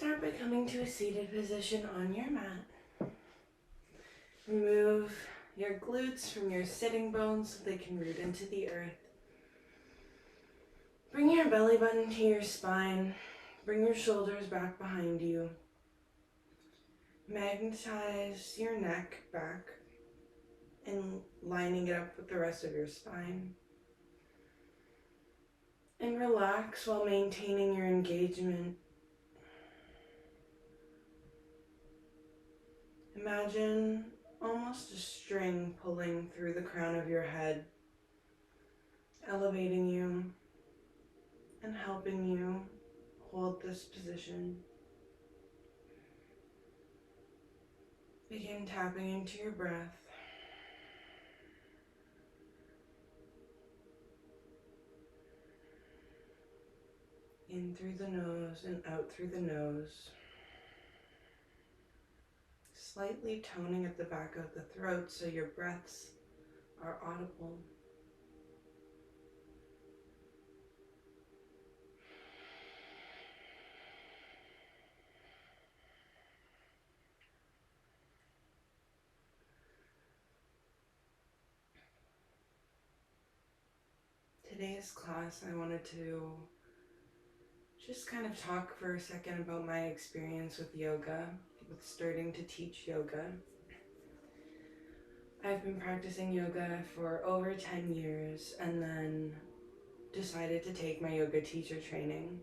Start by coming to a seated position on your mat. Remove your glutes from your sitting bones so they can root into the earth. Bring your belly button to your spine. Bring your shoulders back behind you. Magnetize your neck back and lining it up with the rest of your spine. And relax while maintaining your engagement. Imagine almost a string pulling through the crown of your head, elevating you and helping you hold this position. Begin tapping into your breath. In through the nose and out through the nose. Slightly toning at the back of the throat so your breaths are audible. Today's class, I wanted to just kind of talk for a second about my experience with yoga, with starting to teach yoga. I've been practicing yoga for over 10 years and then decided to take my yoga teacher training.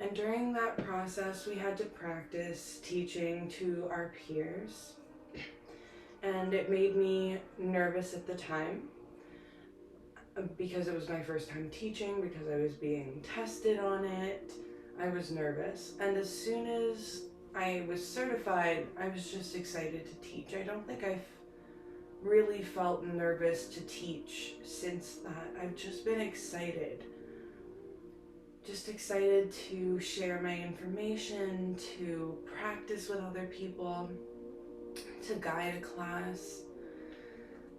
And during that process, we had to practice teaching to our peers. And it made me nervous at the time because it was my first time teaching, because I was being tested on it. I was nervous. And as soon as I was certified, I was just excited to teach. I don't think I've really felt nervous to teach since that. I've just been excited. Just excited to share my information, to practice with other people, to guide a class.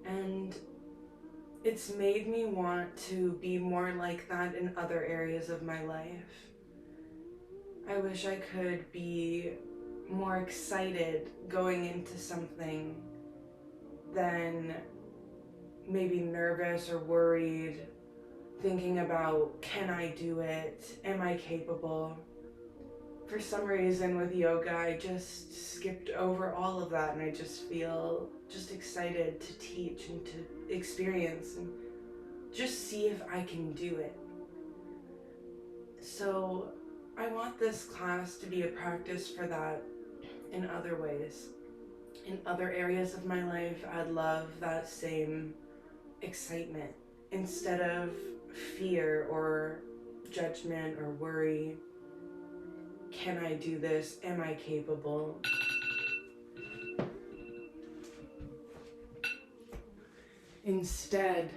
And it's made me want to be more like that in other areas of my life. I wish I could be more excited going into something than maybe nervous or worried, thinking about, can I do it? Am I capable? For some reason with yoga, I just skipped over all of that and I just feel just excited to teach and to experience and just see if I can do it. So I want this class to be a practice for that in other ways. In other areas of my life, I'd love that same excitement instead of fear or judgment or worry. Can I do this? Am I capable? Instead,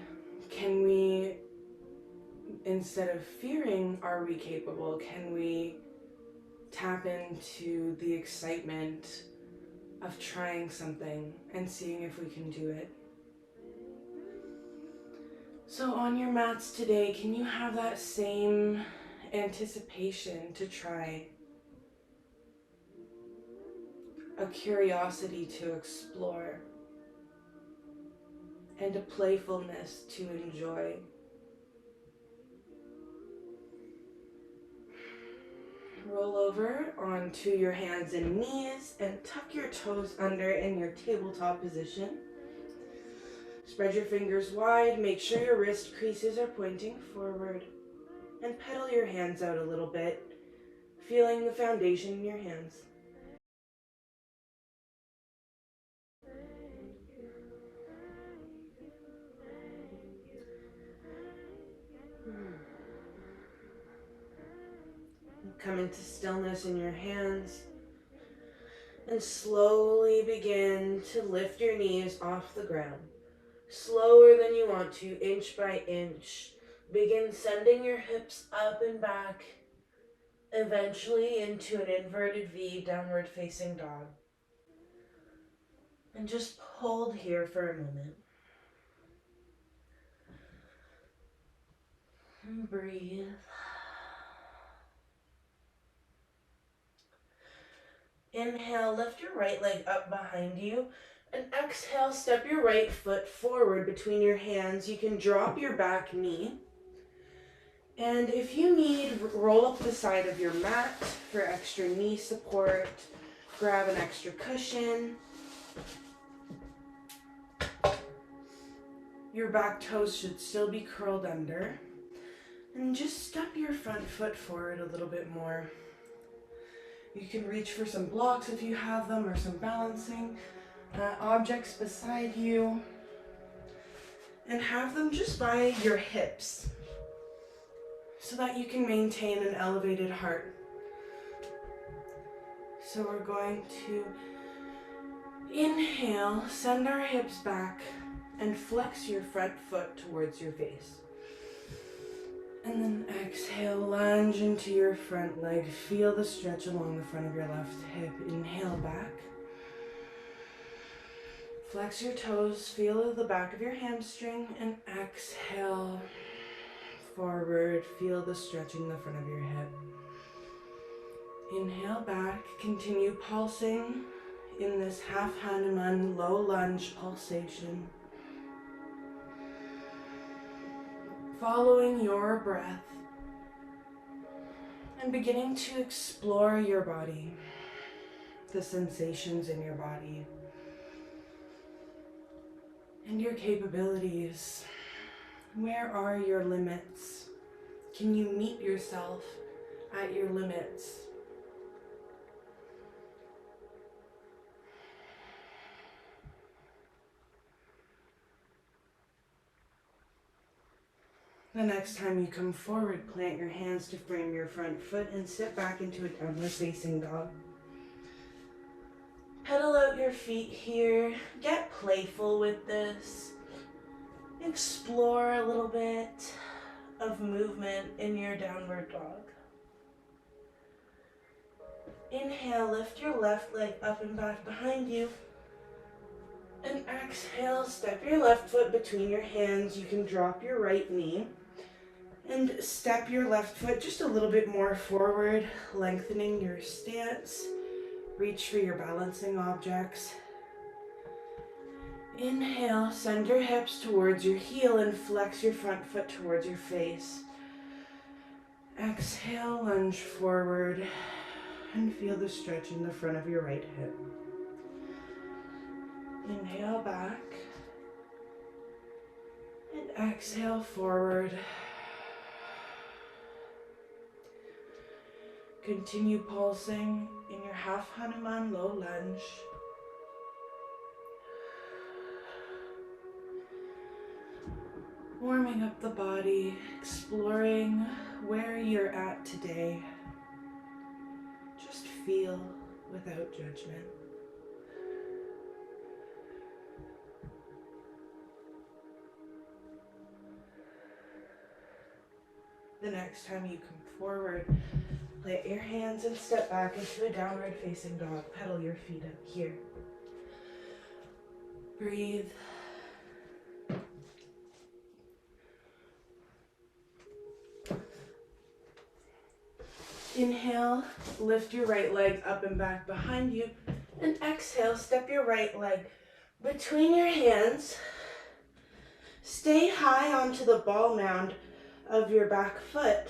instead of fearing, are we capable? Can we tap into the excitement of trying something and seeing if we can do it? So on your mats today, can you have that same anticipation to try? A curiosity to explore, and a playfulness to enjoy. Roll over onto your hands and knees and tuck your toes under in your tabletop position. Spread your fingers wide, make sure your wrist creases are pointing forward, and pedal your hands out a little bit, feeling the foundation in your hands. Come into stillness in your hands and slowly begin to lift your knees off the ground. Slower than you want to, inch by inch. Begin sending your hips up and back, eventually into an inverted V, downward facing dog. And just hold here for a moment. And breathe. Inhale, lift your right leg up behind you. And exhale, step your right foot forward between your hands. You can drop your back knee. And if you need, roll up the side of your mat for extra knee support. Grab an extra cushion. Your back toes should still be curled under. And just step your front foot forward a little bit more. You can reach for some blocks if you have them, or some balancing objects beside you. And have them just by your hips so that you can maintain an elevated heart. So we're going to inhale, send our hips back, and flex your front foot towards your face. And then exhale, lunge into your front leg. Feel the stretch along the front of your left hip. Inhale back. Flex your toes, feel the back of your hamstring, and exhale forward. Feel the stretch in the front of your hip. Inhale back, continue pulsing in this half Hanuman low lunge pulsation. Following your breath and beginning to explore your body, the sensations in your body, and your capabilities. Where are your limits? Can you meet yourself at your limits? The next time you come forward, plant your hands to frame your front foot and sit back into a downward facing dog. Pedal out your feet here. Get playful with this. Explore a little bit of movement in your downward dog. Inhale, lift your left leg up and back behind you. And exhale, step your left foot between your hands. You can drop your right knee. And step your left foot just a little bit more forward, lengthening your stance. Reach for your balancing objects. Inhale, send your hips towards your heel and flex your front foot towards your face. Exhale, lunge forward and feel the stretch in the front of your right hip. Inhale back and exhale forward. Continue pulsing in your half Hanuman low lunge. Warming up the body, exploring where you're at today. Just feel without judgment. The next time you come forward, plant your hands and step back into a downward facing dog. Pedal your feet up here. Breathe. Inhale, lift your right leg up and back behind you. And exhale, step your right leg between your hands. Stay high onto the ball mound of your back foot.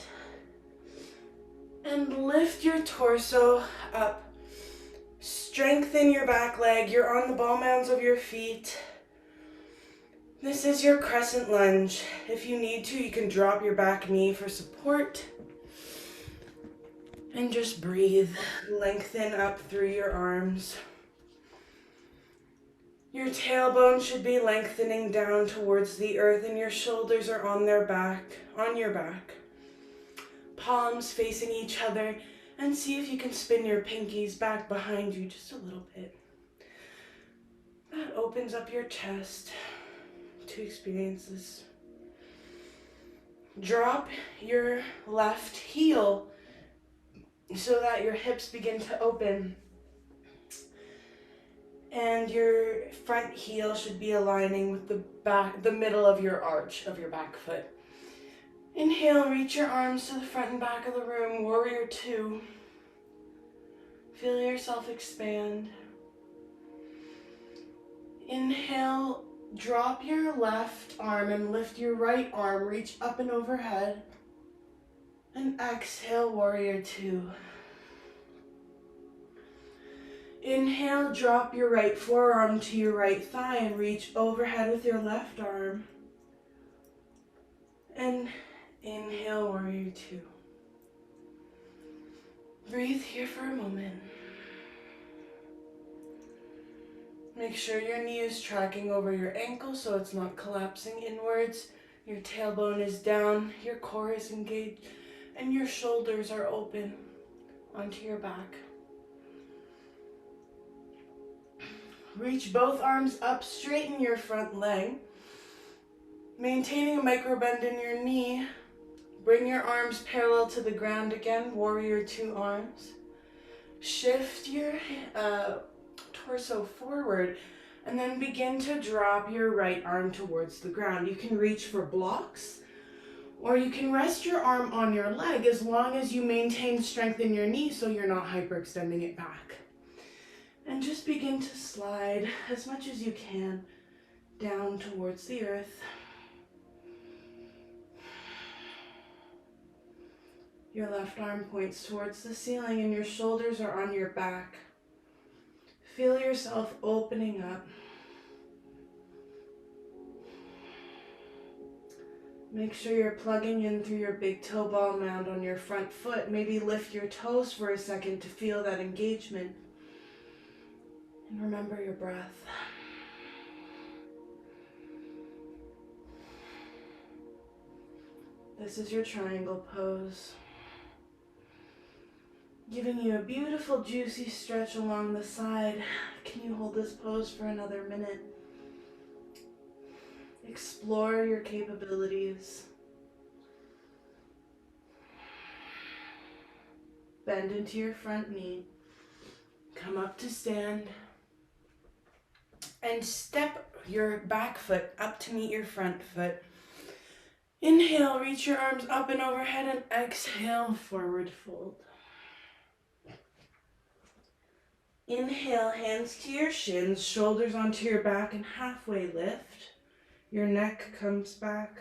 And lift your torso up. Strengthen your back leg. You're on the ball mounds of your feet. This is your crescent lunge. If you need to, you can drop your back knee for support. And just breathe. Lengthen up through your arms. Your tailbone should be lengthening down towards the earth and your shoulders are on your back. Palms facing each other, and see if you can spin your pinkies back behind you just a little bit. That opens up your chest to experience this. Drop your left heel so that your hips begin to open. And your front heel should be aligning with the middle of your arch of your back foot. Inhale, reach your arms to the front and back of the room, warrior two. Feel yourself expand. Inhale, drop your left arm and lift your right arm, reach up and overhead. And exhale, warrior two. Inhale, drop your right forearm to your right thigh and reach overhead with your left arm. And inhale, warrior two. Breathe here for a moment. Make sure your knee is tracking over your ankle so it's not collapsing inwards. Your tailbone is down, your core is engaged, and your shoulders are open onto your back. Reach both arms up, straighten your front leg. Maintaining a micro bend in your knee. Bring your arms parallel to the ground again, warrior two arms. Shift your torso forward and then begin to drop your right arm towards the ground. You can reach for blocks or you can rest your arm on your leg as long as you maintain strength in your knee so you're not hyperextending it back. And just begin to slide as much as you can down towards the earth. Your left arm points towards the ceiling and your shoulders are on your back. Feel yourself opening up. Make sure you're plugging in through your big toe ball mound on your front foot. Maybe lift your toes for a second to feel that engagement. And remember your breath. This is your triangle pose. Giving you a beautiful juicy stretch along the side. Can you hold this pose for another minute? Explore your capabilities. Bend into your front knee. Come up to stand. And step your back foot up to meet your front foot. Inhale, reach your arms up and overhead, and exhale, forward fold. Inhale, hands to your shins, shoulders onto your back, and halfway lift. Your neck comes back.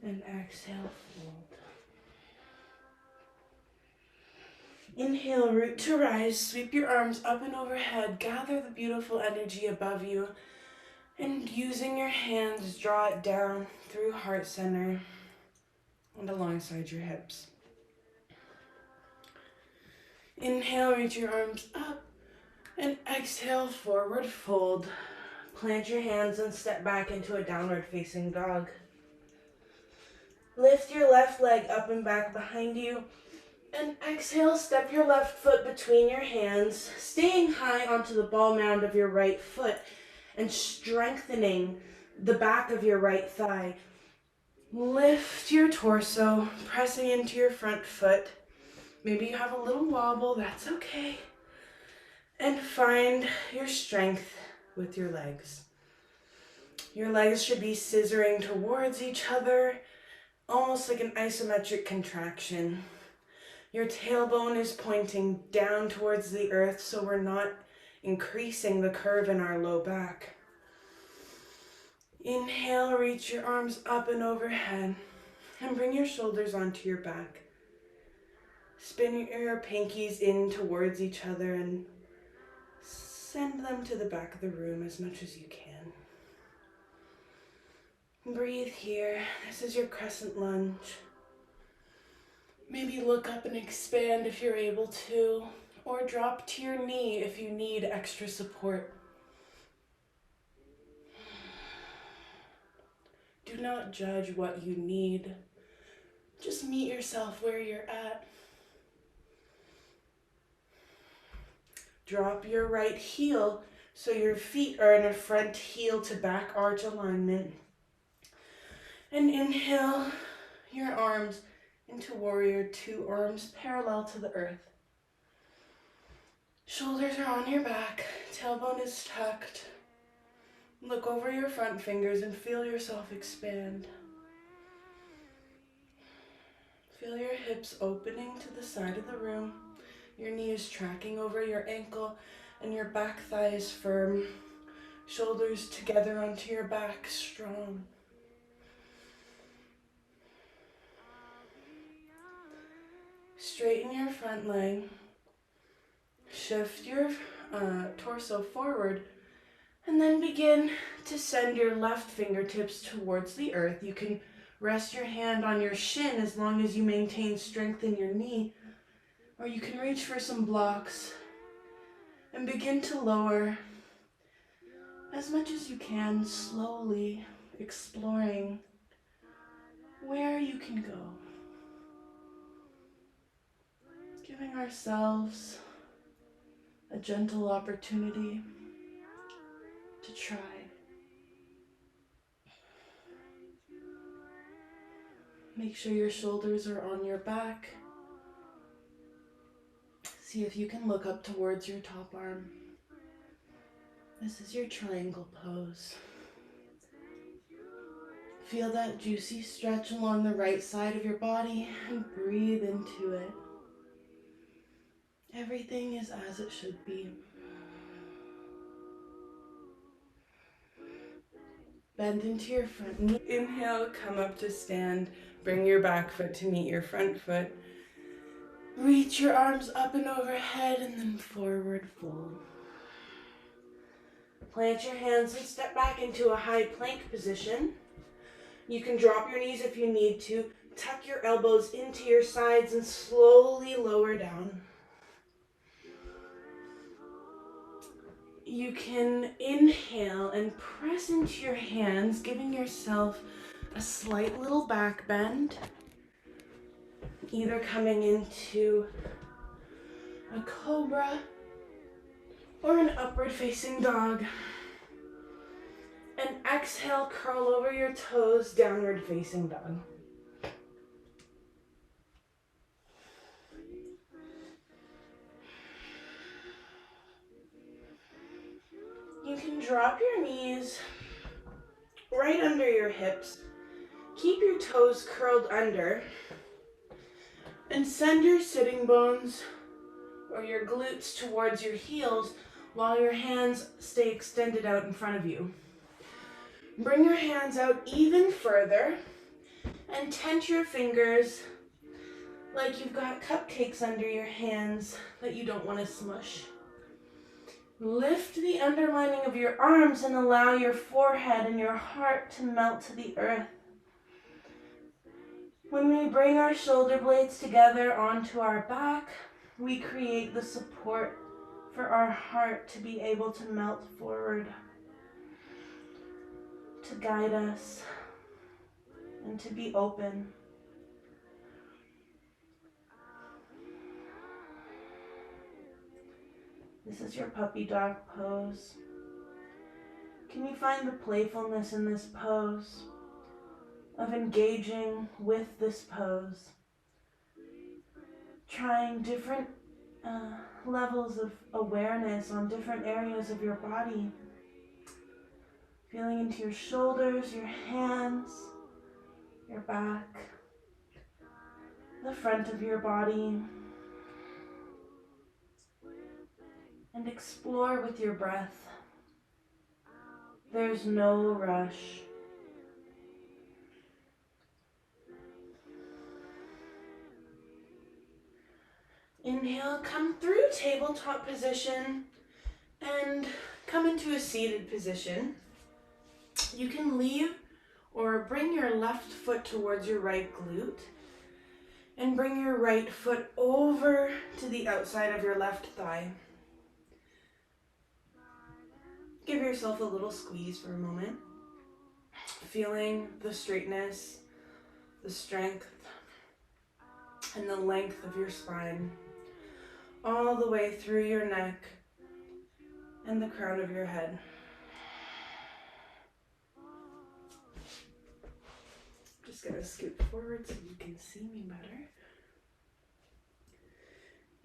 And exhale, fold. Inhale, root to rise. Sweep your arms up and overhead. Gather the beautiful energy above you. And using your hands, draw it down through heart center and alongside your hips. Inhale, reach your arms up, and exhale, forward fold. Plant your hands and step back into a downward facing dog. Lift your left leg up and back behind you, and exhale, step your left foot between your hands, staying high onto the ball mound of your right foot and strengthening the back of your right thigh. Lift your torso, pressing into your front foot. Maybe you have a little wobble, that's okay. And find your strength with your legs. Your legs should be scissoring towards each other, almost like an isometric contraction. Your tailbone is pointing down towards the earth, so we're not increasing the curve in our low back. Inhale, reach your arms up and overhead, and bring your shoulders onto your back. Spin your pinkies in towards each other and send them to the back of the room as much as you can. Breathe here. This is your crescent lunge. Maybe look up and expand if you're able to, or drop to your knee if you need extra support. Do not judge what you need. Just meet yourself where you're at. Drop your right heel so your feet are in a front heel to back arch alignment. And inhale your arms into warrior two, arms parallel to the earth. Shoulders are on your back, tailbone is tucked. Look over your front fingers and feel yourself expand. Feel your hips opening to the side of the room. Your knee is tracking over your ankle and your back thigh is firm. Shoulders together onto your back, strong. Straighten your front leg. Shift your torso forward. And then begin to send your left fingertips towards the earth. You can rest your hand on your shin as long as you maintain strength in your knee. Or you can reach for some blocks and begin to lower as much as you can, slowly exploring where you can go. Giving ourselves a gentle opportunity to try. Make sure your shoulders are on your back. See if you can look up towards your top arm. This is your triangle pose. Feel that juicy stretch along the right side of your body and breathe into it. Everything is as it should be. Bend into your front knee. Inhale, come up to stand. Bring your back foot to meet your front foot. Reach your arms up and overhead and then forward fold. Plant your hands and step back into a high plank position. You can drop your knees if you need to. Tuck your elbows into your sides and slowly lower down. You can inhale and press into your hands, giving yourself a slight little back bend. Either coming into a cobra or an upward facing dog. And exhale, curl over your toes, downward facing dog. You can drop your knees right under your hips. Keep your toes curled under and send your sitting bones or your glutes towards your heels while your hands stay extended out in front of you. Bring your hands out even further and tent your fingers like you've got cupcakes under your hands that you don't want to smush. Lift the underlining of your arms and allow your forehead and your heart to melt to the earth. When we bring our shoulder blades together onto our back, we create the support for our heart to be able to melt forward, to guide us, and to be open. This is your puppy dog pose. Can you find the playfulness in this pose, of engaging with this pose, trying different levels of awareness on different areas of your body, feeling into your shoulders, your hands, your back, the front of your body, and explore with your breath. There's no rush. Inhale, come through tabletop position and come into a seated position. You can leave or bring your left foot towards your right glute and bring your right foot over to the outside of your left thigh. Give yourself a little squeeze for a moment, feeling the straightness, the strength, and the length of your spine, all the way through your neck and the crown of your head. Just gonna scoot forward so you can see me better.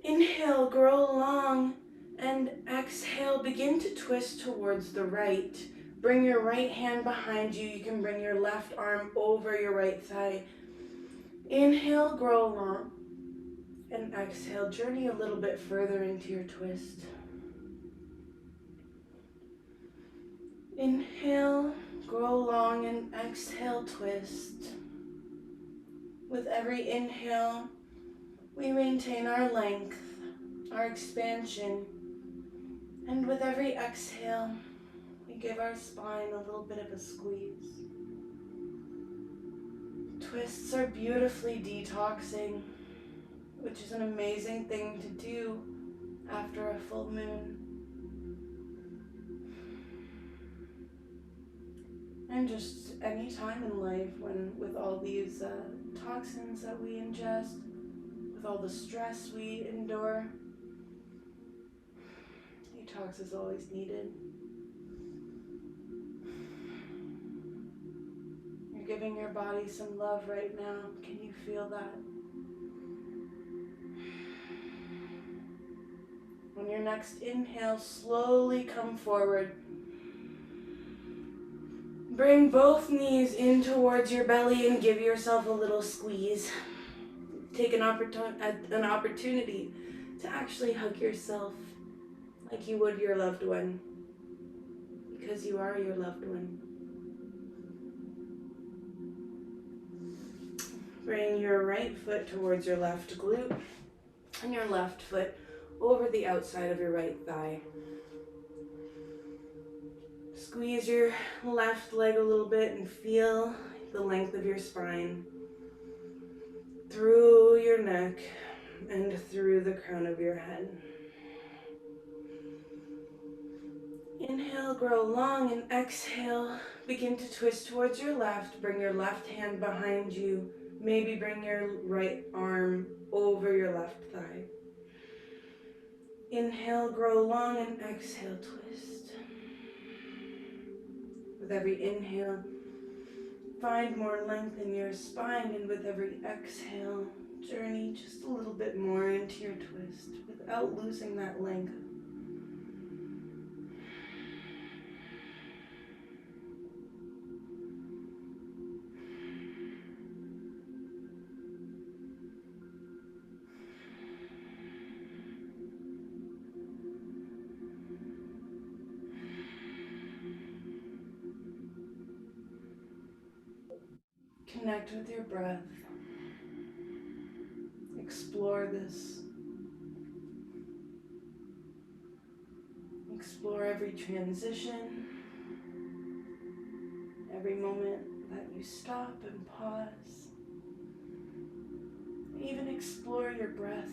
Inhale, grow long, and exhale, begin to twist towards the right. Bring your right hand behind you. You can bring your left arm over your right thigh. Inhale, grow long. And exhale, journey a little bit further into your twist. Inhale, grow long, and exhale, twist. With every inhale, we maintain our length, our expansion, and with every exhale, we give our spine a little bit of a squeeze. Twists are beautifully detoxing, which is an amazing thing to do after a full moon. And just any time in life when with all these toxins that we ingest, with all the stress we endure, detox is always needed. You're giving your body some love right now. Can you feel that? On your next inhale, slowly come forward. Bring both knees in towards your belly and give yourself a little squeeze. Take an opportunity to actually hug yourself like you would your loved one, because you are your loved one. Bring your right foot towards your left glute and your left foot over the outside of your right thigh. Squeeze your left leg a little bit and feel the length of your spine through your neck and through the crown of your head. Inhale, grow long, and exhale, begin to twist towards your left. Bring your left hand behind you. Maybe bring your right arm over your left thigh. Inhale, grow long, and exhale, twist. With every inhale, find more length in your spine, and with every exhale, journey just a little bit more into your twist without losing that length. Connect with your breath. Explore this. Explore every transition, every moment that you stop and pause. Even explore your breath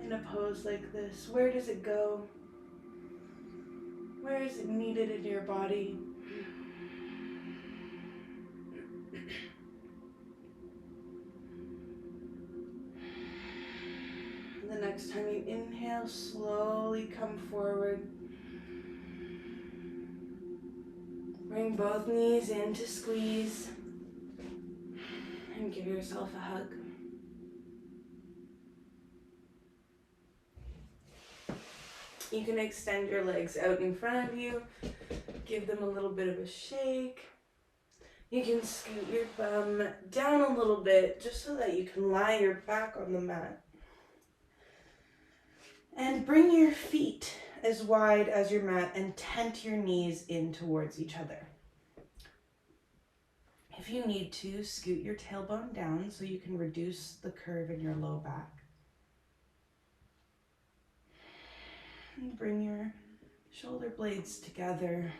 in a pose like this. Where does it go? Where is it needed in your body? The next time you inhale, slowly come forward. Bring both knees in to squeeze and give yourself a hug. You can extend your legs out in front of you, give them a little bit of a shake. You can scoot your bum down a little bit just so that you can lie your back on the mat. And bring your feet as wide as your mat and tent your knees in towards each other. If you need to, scoot your tailbone down so you can reduce the curve in your low back. And bring your shoulder blades together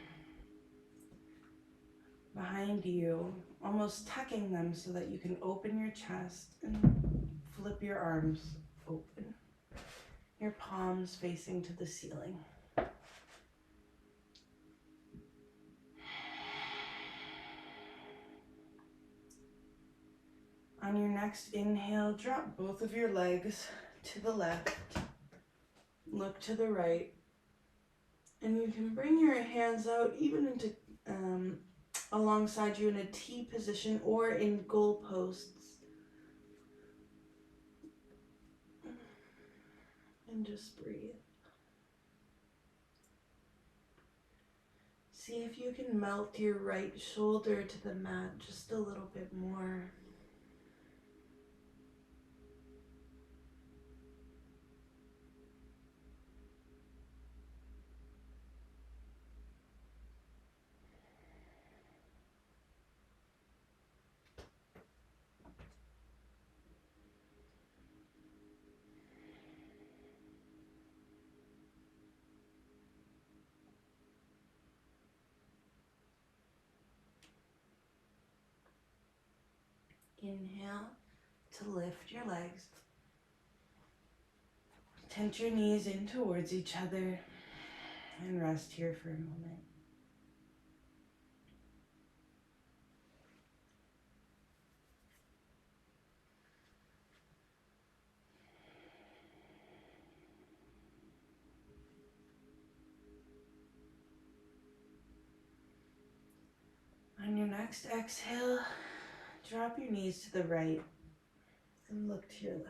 behind you, almost tucking them so that you can open your chest and flip your arms open. Your palms facing to the ceiling. On your next inhale, drop both of your legs to the left. Look to the right. And you can bring your hands out even into alongside you in a T position or in goalposts. And just breathe. See if you can melt your right shoulder to the mat just a little bit more. Inhale to lift your legs. Tent your knees in towards each other and rest here for a moment. On your next exhale, drop your knees to the right and look to your left.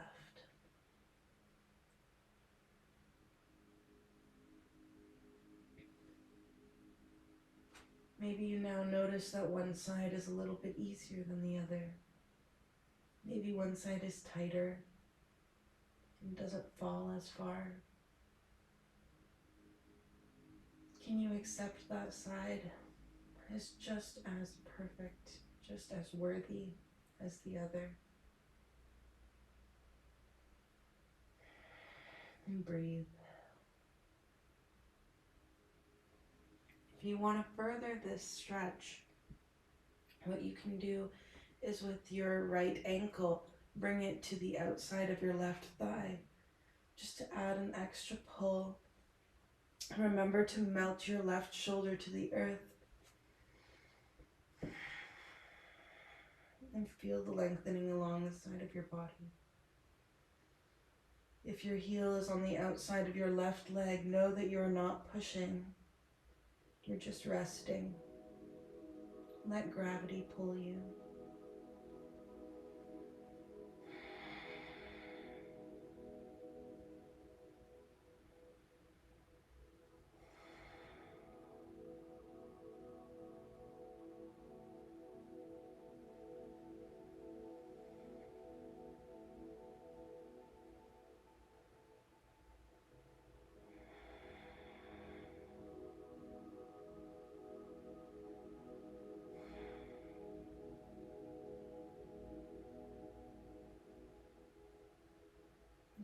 Maybe you now notice that one side is a little bit easier than the other. Maybe one side is tighter and doesn't fall as far. Can you accept that side as just as perfect, just as worthy as the other? And breathe. If you want to further this stretch, what you can do is with your right ankle, bring it to the outside of your left thigh, just to add an extra pull. Remember to melt your left shoulder to the earth and feel the lengthening along the side of your body. If your heel is on the outside of your left leg, know that you're not pushing. You're just resting. Let gravity pull you.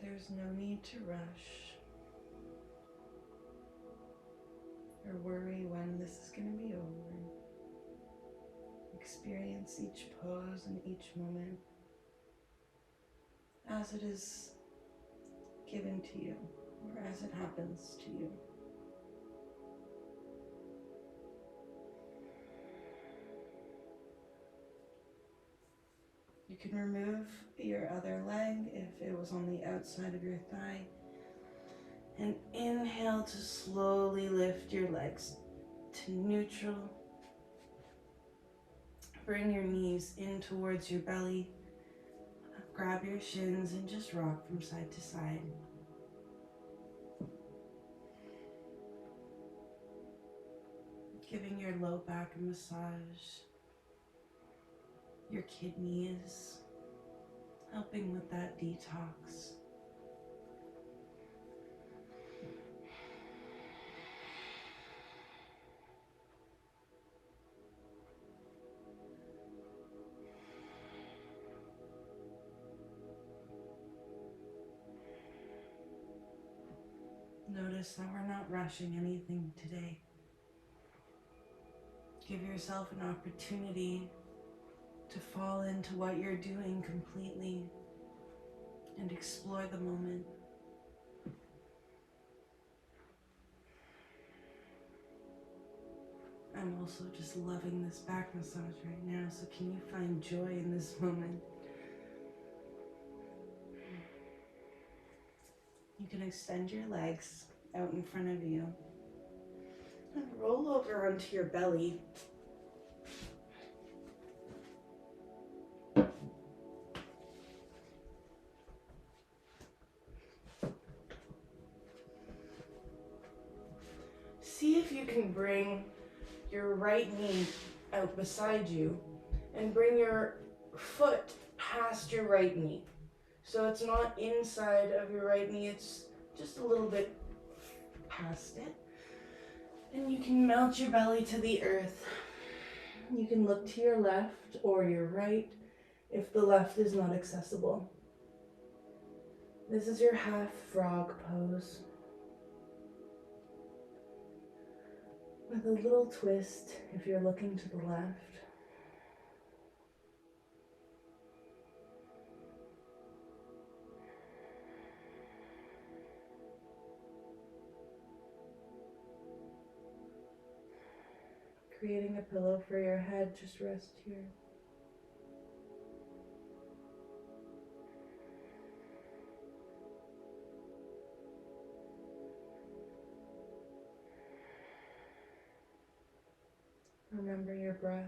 There's no need to rush or worry when this is going to be over. Experience each pose and each moment as it is given to you or as it happens to you. You can remove your other leg if it was on the outside of your thigh. And inhale to slowly lift your legs to neutral. Bring your knees in towards your belly. Grab your shins and just rock from side to side. Giving your low back a massage. Your kidneys, helping with that detox. Notice that we're not rushing anything today. Give yourself an opportunity to fall into what you're doing completely and explore the moment. I'm also just loving this back massage right now, so can you find joy in this moment? You can extend your legs out in front of you and roll over onto your belly. See if you can bring your right knee out beside you and bring your foot past your right knee. So it's not inside of your right knee, it's just a little bit past it. And you can melt your belly to the earth. You can look to your left or your right if the left is not accessible. This is your half frog pose. With a little twist if you're looking to the left. creating a pillow for your head, just rest here. Remember your breath.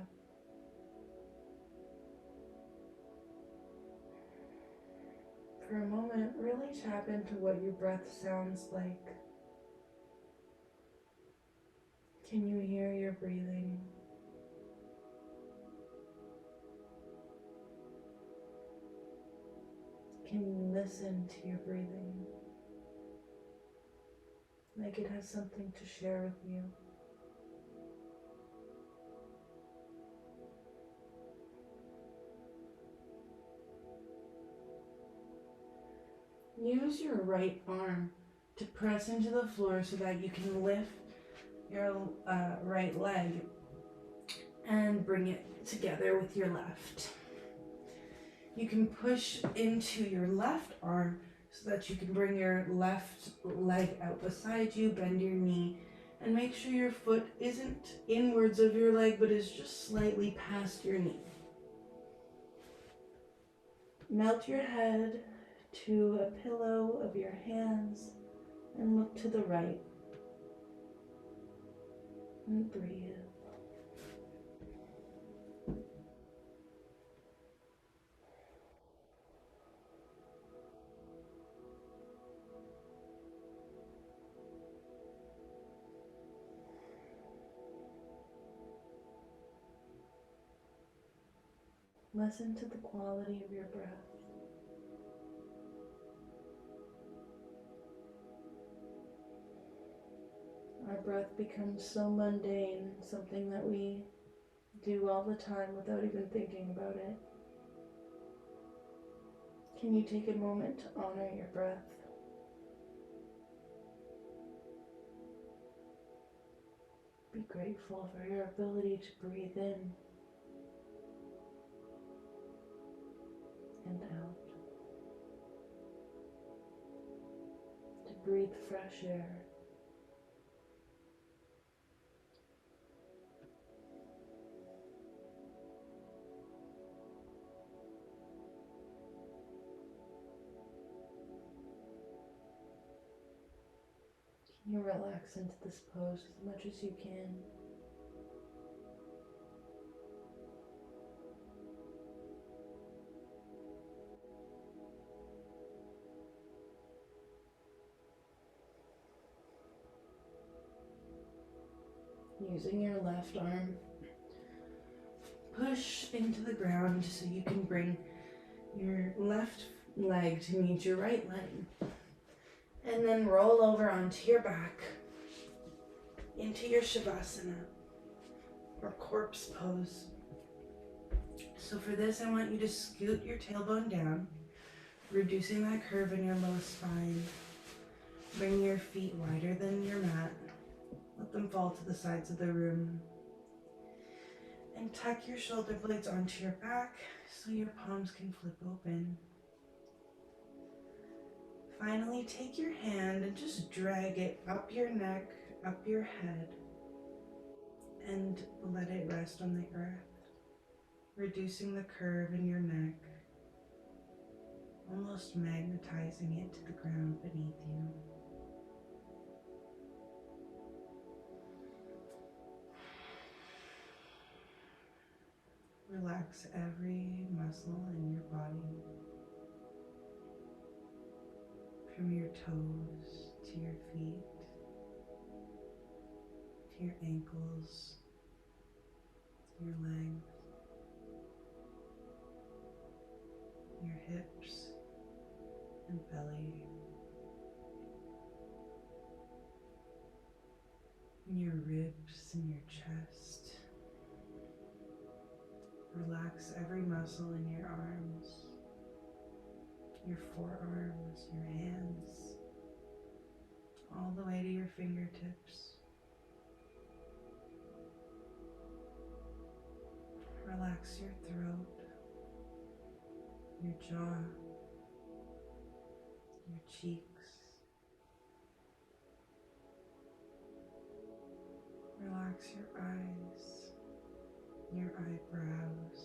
For a moment, really tap into what your breath sounds like. Can you hear your breathing? Can you listen to your breathing? Like it has something to share with you. Use your right arm to press into the floor so that you can lift your right leg and bring it together with your left. You can push into your left arm so that you can bring your left leg out beside you, bend your knee, and make sure your foot isn't inwards of your leg but is just slightly past your knee. Melt your head to a pillow of your hands and look to the right. And breathe. Listen to the quality of your breath. Our breath becomes so mundane, something that we do all the time without even thinking about it. Can you take a moment to honor your breath? Be grateful for your ability to breathe in and out, to breathe fresh air. Can you relax into this pose as much as you can? Using your left arm, push into the ground so you can bring your left leg to meet your right leg. And then roll over onto your back into your Shavasana or corpse pose. So for this, I want you to scoot your tailbone down, reducing that curve in your low spine. Bring your feet wider than your mat. Let them fall to the sides of the room. And tuck your shoulder blades onto your back so your palms can flip open. Finally, take your hand and just drag it up your neck, up your head, and let it rest on the earth, reducing the curve in your neck, almost magnetizing it to the ground beneath you. Relax every muscle in your body, from your toes to your feet, to your ankles, your legs, your hips and belly, and your ribs and your chest. Relax every muscle in your arms, your forearms, your hands, all the way to your fingertips. Relax your throat, your jaw, your cheeks. Relax your eyes. your eyebrows,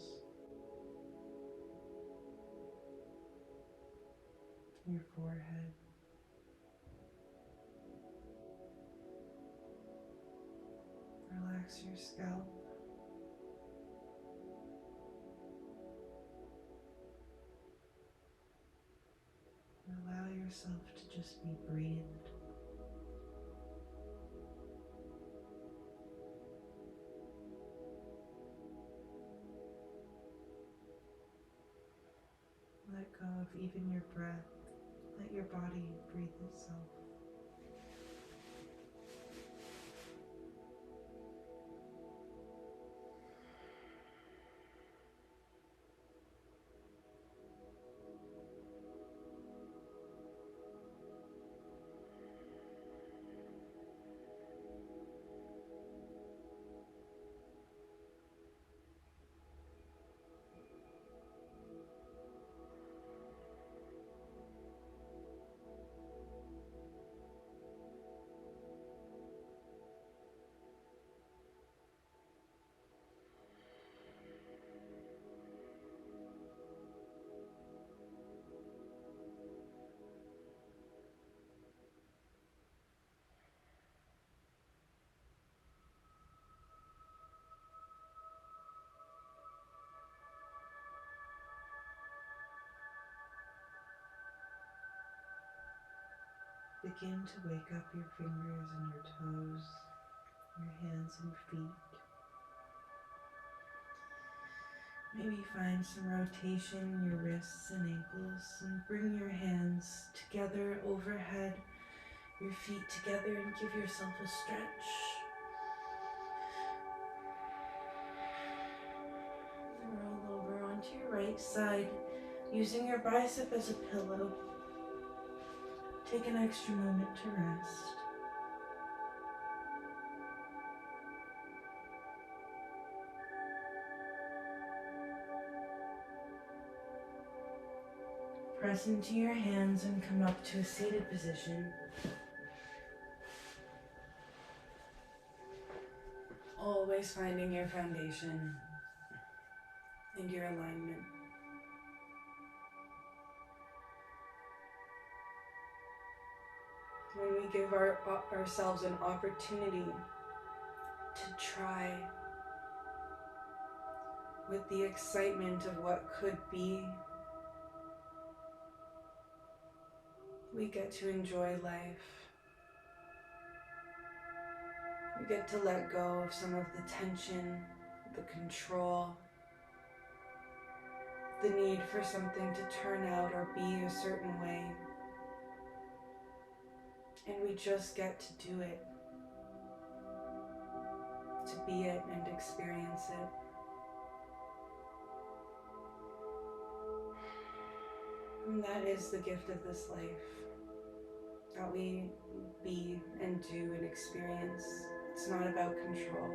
your forehead. Relax your scalp. And allow yourself to just be breathed. Let go of even your breath. Let your body breathe itself. Begin to wake up your fingers and your toes, your hands and feet. Maybe find some rotation in your wrists and ankles and bring your hands together overhead, your feet together, and give yourself a stretch. Roll over onto your right side, using your bicep as a pillow. Take an extra moment to rest. Press into your hands and come up to a seated position. Always finding your foundation and your alignment. When we give ourselves an opportunity to try with the excitement of what could be, we get to enjoy life. We get to let go of some of the tension, the control, the need for something to turn out or be a certain way. And we just get to do it, to be it and experience it. And that is the gift of this life, that we be and do and experience. It's not about control.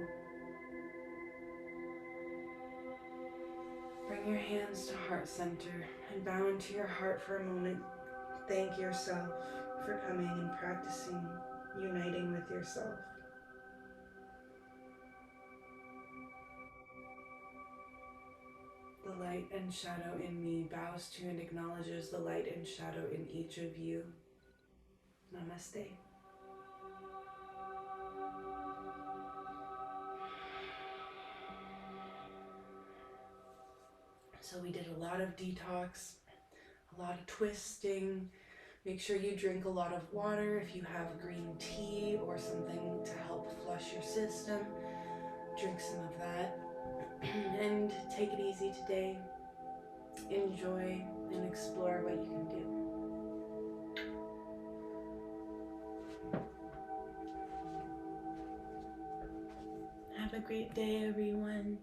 Bring your hands to heart center and bow into your heart for a moment. Thank yourself for coming and practicing, uniting with yourself. The light and shadow in me bows to and acknowledges the light and shadow in each of you. Namaste. So we did a lot of detox, a lot of twisting. Make sure you drink a lot of water. If you have green tea or something to help flush your system, drink some of that. And take it easy today. Enjoy and explore what you can do. Have a great day, everyone.